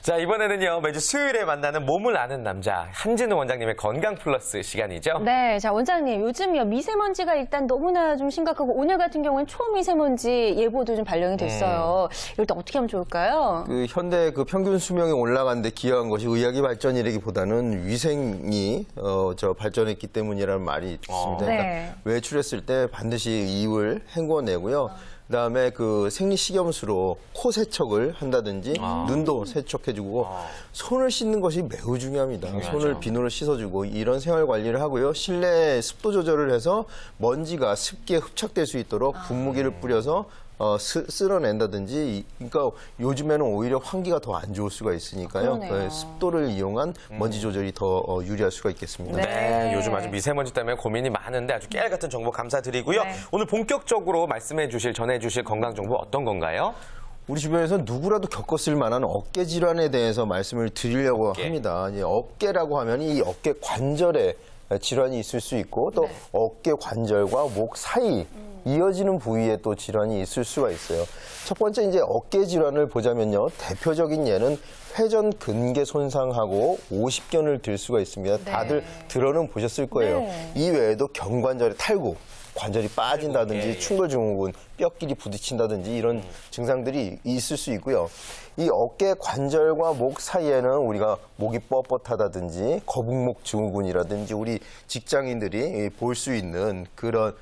자, 이번에는요, 매주 수요일에 만나는 몸을 아는 남자, 한진우 원장님의 건강 플러스 시간이죠? 네, 자, 원장님, 요즘요, 미세먼지가 일단 너무나 좀 심각하고, 오늘 같은 경우는 초미세먼지 예보도 좀 발령이 됐어요. 이럴 때 어떻게 하면 좋을까요? 현대 평균 수명이 올라가는 데 기여한 것이 의학의 발전이라기보다는 위생이 발전했기 때문이라는 말이 있습니다. 네. 그러니까 외출했을 때 반드시 이불 헹궈내고요. 그다음에 생리식염수로 코 세척을 한다든지 눈도 세척해주고 손을 씻는 것이 매우 중요합니다. 손을 비누로 씻어주고 이런 생활 관리를 하고요. 실내 습도 조절을 해서 먼지가 습기에 흡착될 수 있도록 분무기를 뿌려서 쓸어낸다든지. 그러니까 요즘에는 오히려 환기가 더 안 좋을 수가 있으니까요. 그러네요. 습도를 이용한 먼지 조절이 더 유리할 수가 있겠습니다. 네, 요즘 아주 미세먼지 때문에 고민이 많은데 아주 깨알 같은 정보 감사드리고요. 네. 오늘 본격적으로 전해주실 건강 정보 어떤 건가요? 우리 주변에서 누구라도 겪었을 만한 어깨 질환에 대해서 말씀을 드리려고 합니다. 어깨라고 하면 이 어깨 관절에 질환이 있을 수 있고 또 어깨 관절과 목 사이 이어지는 부위에 또 질환이 있을 수가 있어요. 첫 번째 이제 어깨 질환을 보자면요. 대표적인 예는 회전 근개 손상하고 오십견을 들 수가 있습니다. 다들 들어는 보셨을 거예요. 이 외에도 경관절의 탈구, 관절이 빠진다든지 충돌증후군, 뼈끼리 부딪힌다든지 이런 증상들이 있을 수 있고요. 이 어깨 관절과 목 사이에는 우리가 목이 뻣뻣하다든지 거북목 증후군이라든지 우리 직장인들이 볼 수 있는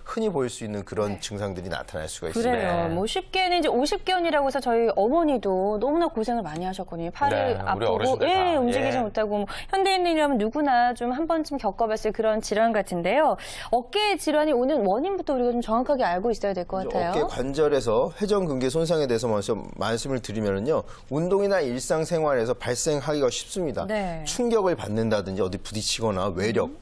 흔히 볼 수 있는 그런 증상들이 나타날 수가 있습니다. 그래요. 뭐 쉽게는 이제 50견이라고 해서 저희 어머니도 너무나 고생을 많이 하셨거든요. 팔이 네, 우리 아프고 어르신들 다. 움직이지 못하고 뭐 현대인이라면 누구나 좀 한 번쯤 겪어봤을 그런 질환 같은데요. 어깨 질환이 오는 원인부터 우리가 좀 정확하게 알고 있어야 될 것 같아요. 어깨 관절에서 회전근개 손상에 대해서 먼저 말씀을 드리면요. 운동이나 일상생활에서 발생하기가 쉽습니다. 네. 충격을 받는다든지 어디 부딪히거나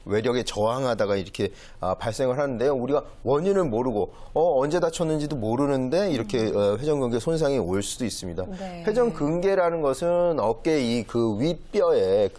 외력에 저항하다가 이렇게 발생을 하는데요. 우리가 원인을 모르고 언제 다쳤는지도 모르는데 이렇게 회전근개 손상이 올 수도 있습니다. 네. 회전근개라는 것은 어깨 윗뼈에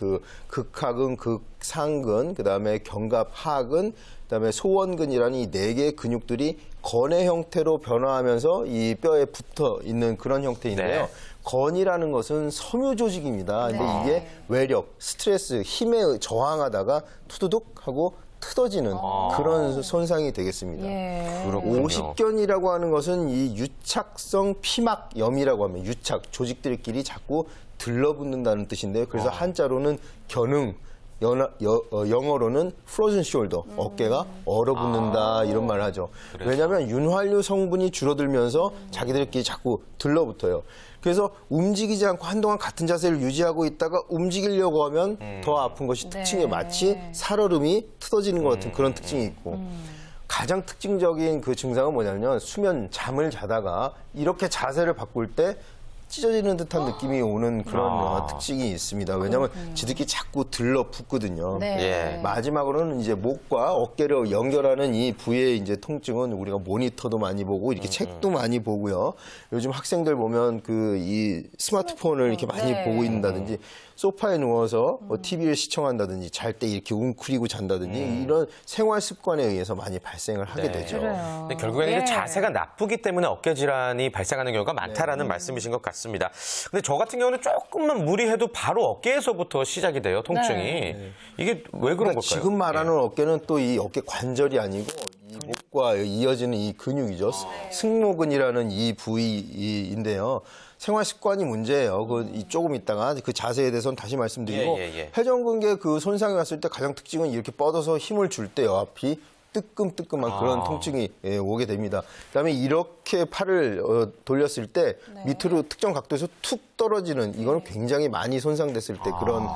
극하근, 극상근, 그다음에 견갑하근, 그다음에 소원근이라는 이 4개의 근육들이 건의 형태로 변화하면서 이 뼈에 붙어 있는 그런 형태인데요. 건이라는 것은 섬유 조직입니다. 근데 이게 외력, 스트레스, 힘에 저항하다가 투두둑 하고 틀어지는 그런 손상이 되겠습니다. 그렇군요. 오십견이라고 하는 것은 이 유착성 피막염이라고 하면 유착, 조직들끼리 자꾸 들러붙는다는 뜻인데요. 그래서 한자로는 견응, 영어로는 frozen shoulder, 어깨가 얼어붙는다 이런 말을 하죠. 왜냐하면 윤활유 성분이 줄어들면서 자기들끼리 자꾸 들러붙어요. 그래서 움직이지 않고 한동안 같은 자세를 유지하고 있다가 움직이려고 하면 더 아픈 것이 특징이에요. 마치 살얼음이 틀어지는 것 같은 그런 특징이 있고 가장 특징적인 그 증상은 뭐냐면 잠을 자다가 이렇게 자세를 바꿀 때 찢어지는 듯한 느낌이 오는 그런 특징이 있습니다. 왜냐하면 지들끼리 자꾸 들러붙거든요. 마지막으로는 이제 목과 어깨를 연결하는 이 부위의 이제 통증은 우리가 모니터도 많이 보고 이렇게 책도 많이 보고요. 요즘 학생들 보면 이 스마트폰을 이렇게 많이 보고 있다든지 소파에 누워서 TV를 시청한다든지 잘 때 이렇게 웅크리고 잔다든지 이런 생활 습관에 의해서 많이 발생을 하게 되죠. 근데 결국에는 그 자세가 나쁘기 때문에 어깨 질환이 발생하는 경우가 많다라는 말씀이신 것 같습니다. 근데 저 같은 경우는 조금만 무리해도 바로 어깨에서부터 시작이 돼요, 통증이. 이게 왜 그런 걸까요? 지금 말하는 어깨는 또 이 어깨 관절이 아니고 이 목과 이어지는 이 근육이죠. 승모근이라는 이 부위인데요. 생활 습관이 문제예요. 조금 있다가 그 자세에 대해서는 다시 말씀드리고 회전근개 손상이 왔을 때 가장 특징은 이렇게 뻗어서 힘을 줄 때 앞이 뜨끔뜨끔한 그런 통증이 오게 됩니다. 그다음에 이렇게 팔을 돌렸을 때 밑으로 특정 각도에서 툭 떨어지는 이거는 굉장히 많이 손상됐을 때 그런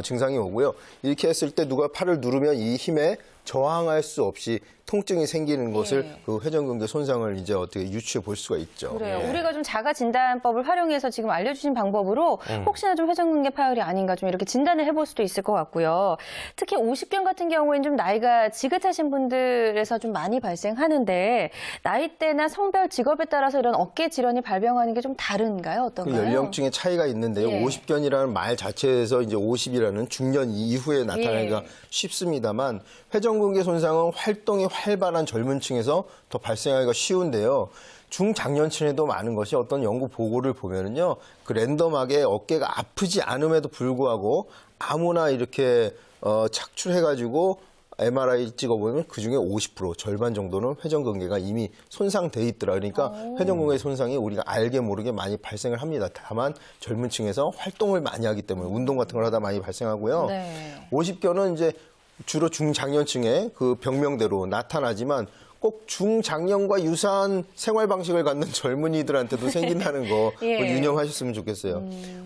증상이 오고요. 이렇게 했을 때 누가 팔을 누르면 이 힘에 저항할 수 없이 통증이 생기는 것을 그 회전근개 손상을 이제 어떻게 유추해 볼 수가 있죠. 그래요. 우리가 좀 자가 진단법을 활용해서 지금 알려주신 방법으로 혹시나 좀 회전근개 파열이 아닌가 좀 이렇게 진단을 해볼 수도 있을 것 같고요. 특히 50견 같은 경우에는 좀 나이가 지긋하신 분들에서 좀 많이 발생하는데 나이대나 성별, 직업에 따라서 이런 어깨 질환이 발병하는 게 좀 다른가요? 어떤가요? 연령층에 차이가 있는데요. 예. 50견이라는 말 자체에서 이제 50이라는 중년 이후에 나타나기가 예. 쉽습니다만 회전근개 손상은 활동이 활발한 젊은 층에서 더 발생하기가 쉬운데요. 중장년층에도 많은 것이 어떤 연구 보고를 보면은요, 그 랜덤하게 어깨가 아프지 않음에도 불구하고 아무나 이렇게 착출해가지고 MRI 찍어보면 그중에 50% 절반 정도는 회전근개가 이미 손상돼 있더라. 그러니까 회전근개 손상이 우리가 알게 모르게 많이 발생을 합니다. 다만 젊은 층에서 활동을 많이 하기 때문에 운동 같은 걸 하다 많이 발생하고요. 네. 50견은 이제 주로 중장년층의 그 병명대로 나타나지만 꼭 중장년과 유사한 생활 방식을 갖는 젊은이들한테도 생긴다는 거 예. 그거 유념하셨으면 좋겠어요.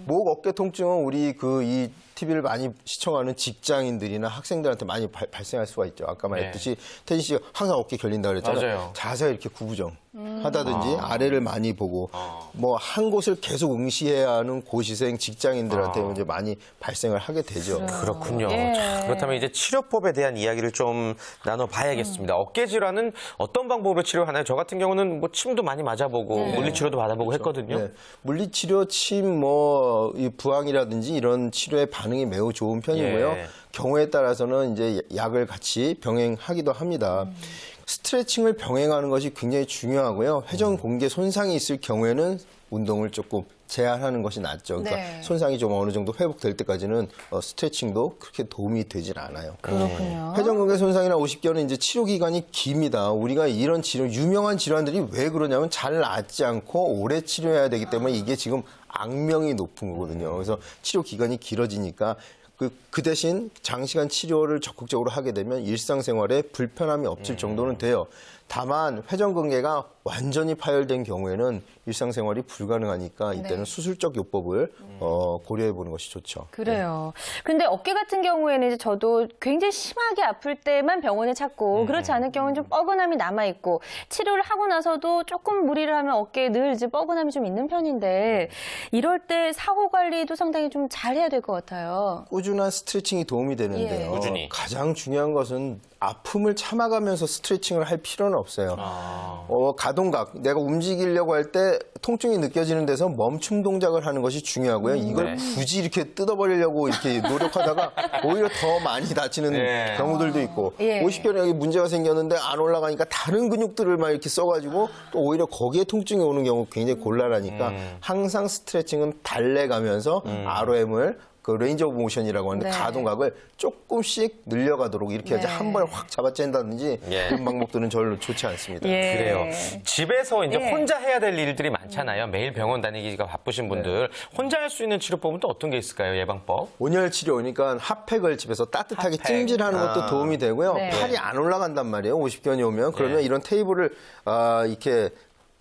목 어깨 통증은 우리 이 TV를 많이 시청하는 직장인들이나 학생들한테 많이 발생할 수가 있죠. 아까 말했듯이 태진 씨가 항상 어깨 결린다 그랬잖아요. 맞아요. 자세가 이렇게 구부정 하다든지 아래를 많이 보고 뭐 한 곳을 계속 응시해야 하는 고시생 직장인들한테 이제 많이 발생을 하게 되죠. 그렇군요. 예. 자, 그렇다면 이제 치료법에 대한 이야기를 좀 나눠봐야겠습니다. 어깨 질환은 어떤 방법으로 치료하나요? 저 같은 경우는 뭐 침도 많이 맞아보고 물리치료도 받아보고 했거든요. 네. 물리치료, 침, 이 부항이라든지 이런 치료에 반응이 매우 좋은 편이고요. 예. 경우에 따라서는 이제 약을 같이 병행하기도 합니다. 스트레칭을 병행하는 것이 굉장히 중요하고요. 회전 공개 손상이 있을 경우에는 운동을 조금 제한하는 것이 낫죠. 그러니까 네. 손상이 좀 어느 정도 회복될 때까지는 스트레칭도 그렇게 도움이 되질 않아요. 그렇군요. 회전근개 손상이나 50견은 이제 치료 기간이 깁니다. 우리가 이런 유명한 질환들이 왜 그러냐면 잘 낫지 않고 오래 치료해야 되기 때문에 이게 지금 악명이 높은 거거든요. 그래서 치료 기간이 길어지니까 그 대신 장시간 치료를 적극적으로 하게 되면 일상생활에 불편함이 없을 정도는 돼요. 다만 회전근개가 완전히 파열된 경우에는 일상생활이 불가능하니까 이때는 수술적 요법을 고려해 보는 것이 좋죠. 그래요. 근데 어깨 같은 경우에는 이제 저도 굉장히 심하게 아플 때만 병원을 찾고 그렇지 않을 경우는 좀 뻐근함이 남아있고 치료를 하고 나서도 조금 무리를 하면 어깨에 늘 이제 뻐근함이 좀 있는 편인데 이럴 때 사후 관리도 상당히 좀 잘해야 될 것 같아요. 꾸준한 스트레칭이 도움이 되는데요. 예. 꾸준히. 가장 중요한 것은 아픔을 참아가면서 스트레칭을 할 필요는 없어요. 가동각, 내가 움직이려고 할 때 통증이 느껴지는 데서 멈춤 동작을 하는 것이 중요하고요. 이걸 굳이 이렇게 뜯어버리려고 이렇게 노력하다가 오히려 더 많이 다치는 네. 경우들도 있고 예. 50견에 여기 문제가 생겼는데 안 올라가니까 다른 근육들을 막 이렇게 써가지고 또 오히려 거기에 통증이 오는 경우 굉장히 곤란하니까 항상 스트레칭은 달래가면서 ROM을 그 레인지 오브 모션이라고 하는데 네. 가동각을 조금씩 늘려가도록 이렇게 해서 네. 한 번에 확 잡아쨘다든지 예. 이런 방법들은 별로 좋지 않습니다. 예. 그래요. 집에서 이제 예. 혼자 해야 될 일들이 많잖아요. 매일 병원 다니기가 바쁘신 분들. 혼자 할 수 있는 치료법은 또 어떤 게 있을까요? 예방법? 온열 치료, 그러니까 핫팩을 집에서 따뜻하게 핫팩. 찜질하는 것도 도움이 되고요. 네. 팔이 안 올라간단 말이에요. 50견이 오면. 그러면 이런 테이블을 이렇게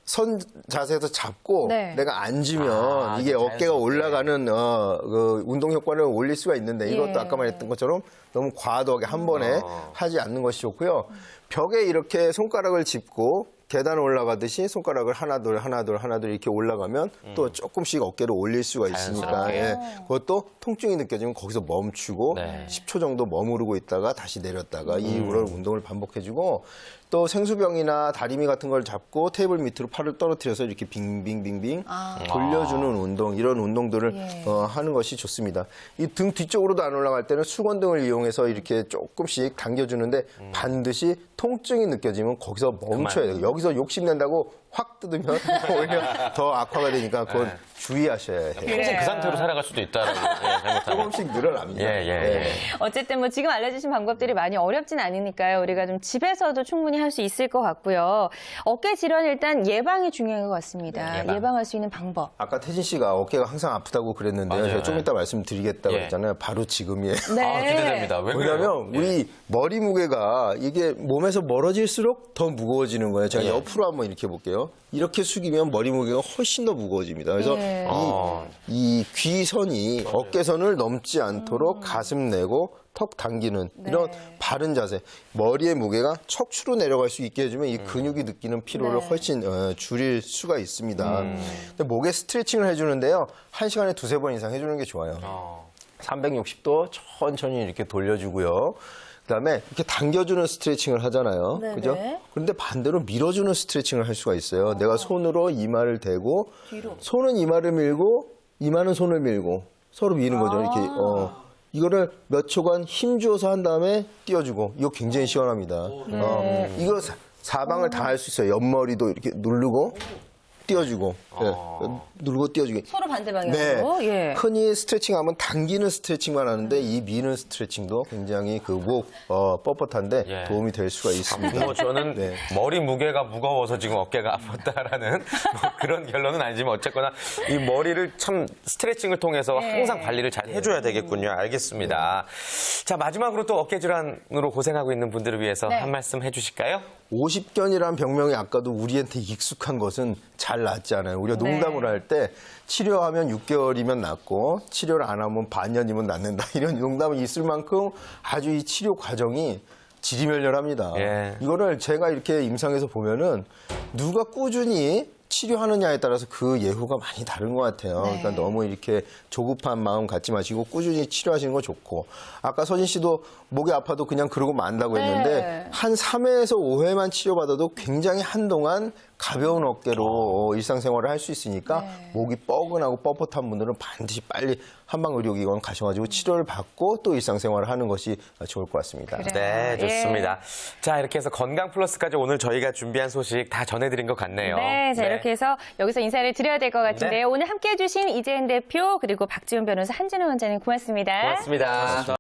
선 자세에서 잡고 네. 내가 앉으면 이게 자연스럽게. 어깨가 올라가는 그 운동 효과를 올릴 수가 있는데 이것도 예. 아까 말했던 것처럼 너무 과도하게 한 번에 하지 않는 것이 좋고요. 벽에 이렇게 손가락을 짚고 계단 올라가듯이 손가락을 하나 둘 이렇게 올라가면 또 조금씩 어깨를 올릴 수가 있으니까 자연스럽게. 예. 그것도 통증이 느껴지면 거기서 멈추고 네. 10초 정도 머무르고 있다가 다시 내렸다가 이런 운동을 반복해주고 또 생수병이나 다리미 같은 걸 잡고 테이블 밑으로 팔을 떨어뜨려서 이렇게 빙빙빙빙 돌려주는 운동 이런 운동들을 예. 하는 것이 좋습니다. 이 등 뒤쪽으로도 안 올라갈 때는 수건등을 이용해서 이렇게 조금씩 당겨주는데 반드시 통증이 느껴지면 거기서 멈춰야 돼요. 여기서 욕심낸다고 확 뜯으면 오히려 더 악화가 되니까 그건 주의하셔야 해요. 평생 그래요. 그 상태로 살아갈 수도 있다라고. 잘못하면. 조금씩 늘어납니다. 예. 어쨌든 뭐 지금 알려주신 방법들이 많이 어렵진 않으니까요. 우리가 좀 집에서도 충분히 할 수 있을 것 같고요. 어깨 질환 일단 예방이 중요한 것 같습니다. 네, 예방. 예방할 수 있는 방법. 아까 태진 씨가 어깨가 항상 아프다고 그랬는데요. 맞아요. 제가 좀 이따 말씀드리겠다고 예. 그랬잖아요. 바로 지금이에요. 네. 아, 기대됩니다. 왜 그래요? 왜냐하면 우리 머리 무게가 이게 몸에서 멀어질수록 더 무거워지는 거예요. 제가 예. 옆으로 한번 이렇게 볼게요. 이렇게 숙이면 머리 무게가 훨씬 더 무거워집니다. 그래서 예. 이 귀선이 어깨선을 넘지 않도록 가슴 내고 턱 당기는 이런 바른 자세. 머리의 무게가 척추로 내려갈 수 있게 해주면 이 근육이 느끼는 피로를 네. 훨씬 줄일 수가 있습니다. 근데 목에 스트레칭을 해주는데요. 1시간에 두세 번 이상 해주는 게 좋아요. 360도 천천히 이렇게 돌려주고요. 그다음에 이렇게 당겨주는 스트레칭을 하잖아요. 네네. 그죠? 그런데 반대로 밀어주는 스트레칭을 할 수가 있어요. 내가 손으로 이마를 대고 뒤로. 손은 이마를 밀고 이마는 손을 밀고 서로 미는 거죠. 이렇게 이거를 몇 초간 힘 주어서 한 다음에 띄워주고 이거 굉장히 시원합니다. 이거 사방을 다 할 수 있어요. 옆머리도 이렇게 누르고 띄워주고 누르고 띄워주기. 서로 반대 방향으로. 예. 흔히 스트레칭하면 당기는 스트레칭만 하는데 이 미는 스트레칭도 굉장히 그 목 뻣뻣한데 예. 도움이 될 수가 있습니다. 뭐 저는 네. 머리 무게가 무거워서 지금 어깨가 아팠다라는 뭐 그런 결론은 아니지만 어쨌거나 이 머리를 참 스트레칭을 통해서 항상 관리를 잘 해줘야 되겠군요. 알겠습니다. 자, 마지막으로 또 어깨 질환으로 고생하고 있는 분들을 위해서 한 말씀 해주실까요? 50견이라는 병명이 아까도 우리한테 익숙한 것은 잘 낫지 않아요. 우리가 농담을 할 때 치료하면 6개월이면 낫고 치료를 안 하면 반년이면 낫는다. 이런 농담이 있을 만큼 아주 이 치료 과정이 지리멸렬합니다. 예. 이거를 제가 이렇게 임상에서 보면은 누가 꾸준히 치료하느냐에 따라서 그 예후가 많이 다른 것 같아요. 그러니까 너무 이렇게 조급한 마음 갖지 마시고 꾸준히 치료하시는 거 좋고 아까 서진 씨도 목이 아파도 그냥 그러고 만다고 했는데 한 3회에서 5회만 치료받아도 굉장히 한동안 가벼운 어깨로 일상생활을 할 수 있으니까 목이 뻐근하고 뻣뻣한 분들은 반드시 빨리 한방의료기관 가셔가지고 치료를 받고 또 일상생활을 하는 것이 좋을 것 같습니다. 네, 좋습니다. 자, 이렇게 해서 건강 플러스까지 오늘 저희가 준비한 소식 다 전해드린 것 같네요. 네, 자, 이렇게 해서 여기서 인사를 드려야 될 것 같은데요. 오늘 함께해 주신 이재은 대표 그리고 박지훈 변호사 한진우 원장님 고맙습니다. 고맙습니다.